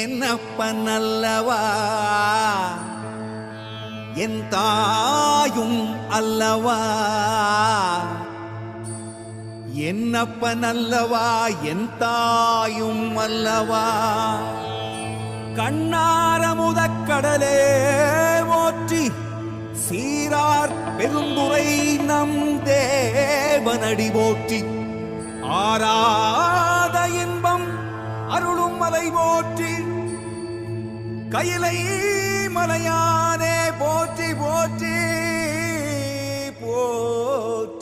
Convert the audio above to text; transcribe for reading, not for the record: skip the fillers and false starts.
என்னப்பன் அல்லவா என் தாயும் அல்லவா என்னப்பன் அல்லவா என் தாயும் அல்லவா கண்ணார முதக்கடலே போற்றி சீரார் பெருந்துரை நம் தேவனடி போற்றி ஆராத இன்பம் அருளும் மலை போற்றி கையிலை மலையானே போற்றி போற்றி போற்றி